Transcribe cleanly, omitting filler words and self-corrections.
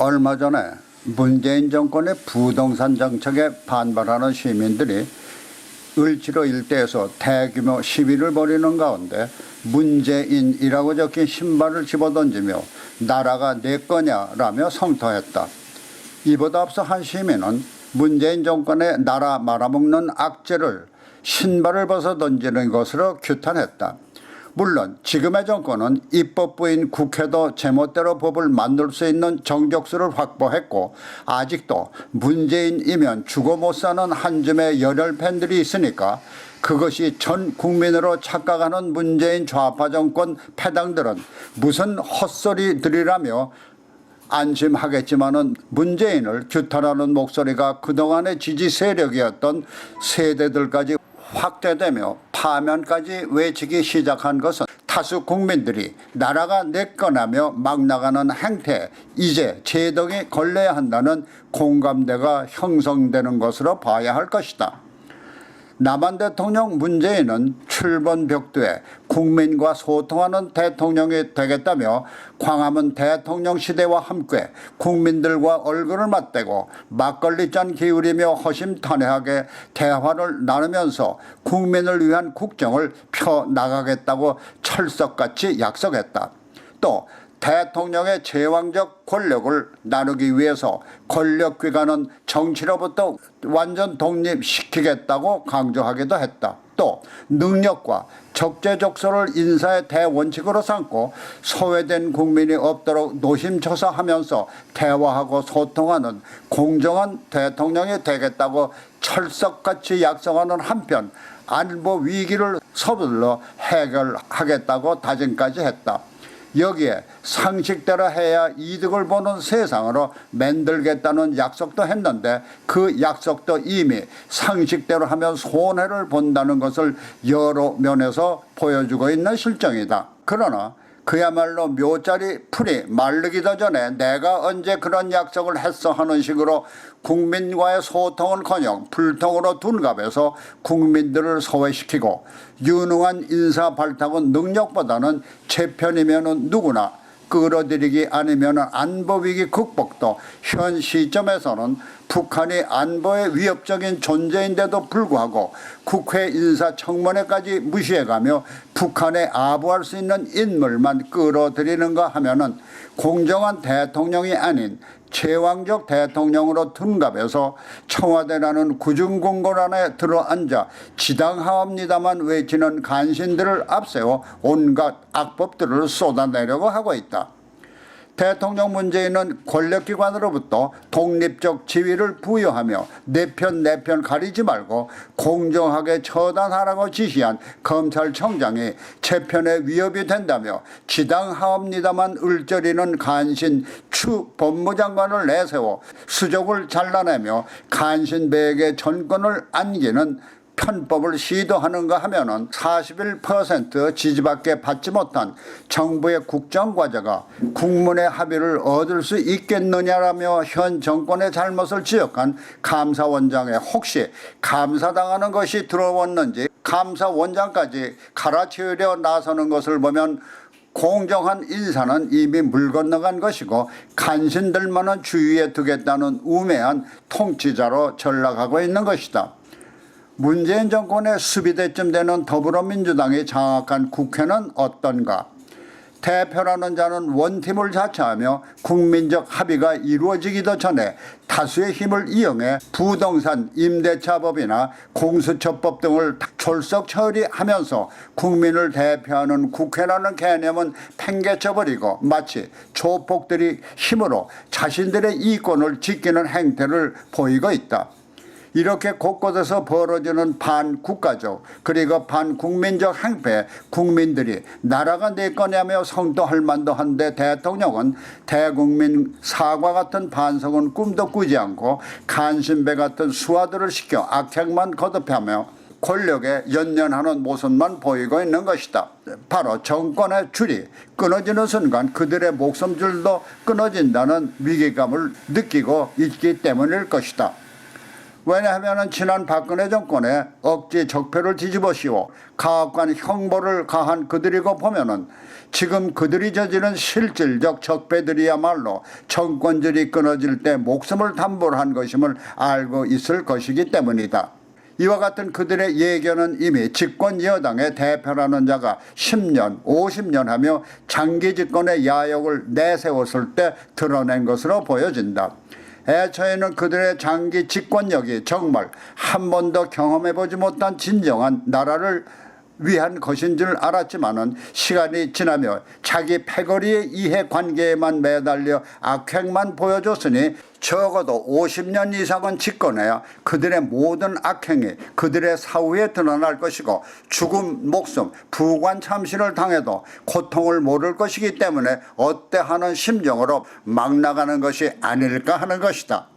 얼마 전에 문재인 정권의 부동산 정책에 반발하는 시민들이 을지로 일대에서 대규모 시위를 벌이는 가운데 문재인이라고 적힌 신발을 집어던지며 나라가 내 거냐라며 성토했다. 이보다 앞서 한 시민은 문재인 정권의 나라 말아먹는 악재를 신발을 벗어 던지는 것으로 규탄했다. 물론 지금의 정권은 입법부인 국회도 제멋대로 법을 만들 수 있는 정족수를 확보했고 아직도 문재인이면 죽어 못 사는 한 줌의 열혈 팬들이 있으니까 그것이 전 국민으로 착각하는 문재인 좌파 정권 패당들은 무슨 헛소리들이라며 안심하겠지만은 문재인을 규탄하는 목소리가 그동안의 지지 세력이었던 세대들까지 확대되며 파면까지 외치기 시작한 것은 다수 국민들이 나라가 내 거라며 막 나가는 행태에 이제 제동이 걸려야 한다는 공감대가 형성되는 것으로 봐야 할 것이다. 남한 대통령 문재인은 출범 벽두에 국민과 소통하는 대통령이 되겠다며 광화문 대통령 시대와 함께 국민들과 얼굴을 맞대고 막걸리잔 기울이며 허심탄회하게 대화를 나누면서 국민을 위한 국정을 펴나가겠다고 철석같이 약속했다. 또 대통령의 제왕적 권력을 나누기 위해서 권력기관은 정치로부터 완전 독립시키겠다고 강조하기도 했다. 또 능력과 적재적소를 인사의 대원칙으로 삼고 소외된 국민이 없도록 노심초사하면서 대화하고 소통하는 공정한 대통령이 되겠다고 철석같이 약속하는 한편 안보 위기를 서둘러 해결하겠다고 다짐까지 했다. 여기에 상식대로 해야 이득을 보는 세상으로 만들겠다는 약속도 했는데 그 약속도 이미 상식대로 하면 손해를 본다는 것을 여러 면에서 보여주고 있는 실정이다. 그러나 그야말로 묘자리 풀이 마르기도 전에 내가 언제 그런 약속을 했어 하는 식으로 국민과의 소통은커녕 불통으로 둔갑해서 국민들을 소외시키고 유능한 인사 발탁은 능력보다는 제 편이면 누구나 끌어들이기 아니면 안보위기 극복도 현 시점에서는 북한이 안보의 위협적인 존재인데도 불구하고 국회 인사청문회까지 무시해가며 북한에 아부할 수 있는 인물만 끌어들이는가 하면은 공정한 대통령이 아닌 제왕적 대통령으로 둔갑해서 청와대라는 구중궁궐 안에 들어앉아 지당하옵니다만 외치는 간신들을 앞세워 온갖 악법들을 쏟아내려고 하고 있다. 대통령 문재인은 권력기관으로부터 독립적 지위를 부여하며 내 편 가리지 말고 공정하게 처단하라고 지시한 검찰청장이 제 편에 위협이 된다며 지당하옵니다만 을저리는 간신 추 법무장관을 내세워 수족을 잘라내며 간신배에게 전권을 안기는 편법을 시도하는가 하면은 41% 지지밖에 받지 못한 정부의 국정과제가 국민의 합의를 얻을 수 있겠느냐라며 현 정권의 잘못을 지적한 감사원장에 혹시 감사당하는 것이 들어왔는지 감사원장까지 갈아치우려 나서는 것을 보면 공정한 인사는 이미 물 건너간 것이고 간신들만은 주위에 두겠다는 우매한 통치자로 전락하고 있는 것이다. 문재인 정권의 수비대쯤 되는 더불어민주당이 장악한 국회는 어떤가? 대표라는 자는 원팀을 자처하며 국민적 합의가 이루어지기도 전에 다수의 힘을 이용해 부동산 임대차법이나 공수처법 등을 졸속 처리하면서 국민을 대표하는 국회라는 개념은 팽개쳐버리고 마치 조폭들이 힘으로 자신들의 이권을 지키는 행태를 보이고 있다. 이렇게 곳곳에서 벌어지는 반국가적 그리고 반국민적 행패에 국민들이 나라가 내 거냐며 성토할 만도 한데 대통령은 대국민 사과 같은 반성은 꿈도 꾸지 않고 간신배 같은 수하들을 시켜 악행만 거듭하며 권력에 연연하는 모습만 보이고 있는 것이다. 바로 정권의 줄이 끊어지는 순간 그들의 목숨줄도 끊어진다는 위기감을 느끼고 있기 때문일 것이다. 왜냐하면 지난 박근혜 정권의 억지 적폐를 뒤집어 씌워 가혹한 형벌을 가한 그들이고 보면은 지금 그들이 저지른 실질적 적폐들이야말로 정권줄이 끊어질 때 목숨을 담보한 것임을 알고 있을 것이기 때문이다. 이와 같은 그들의 예견은 이미 집권 여당의 대표라는 자가 10년, 50년 하며 장기 집권의 야욕을 내세웠을 때 드러낸 것으로 보여진다. 애초에는 그들의 장기 집권력이 정말 한 번도 경험해보지 못한 진정한 나라를 위한 것인 줄 알았지만은 시간이 지나며 자기 패거리의 이해관계에만 매달려 악행만 보여줬으니 적어도 50년 이상은 집권해야 그들의 모든 악행이 그들의 사후에 드러날 것이고 죽음, 목숨, 부관 참시를 당해도 고통을 모를 것이기 때문에 어때하는 심정으로 막 나가는 것이 아닐까 하는 것이다.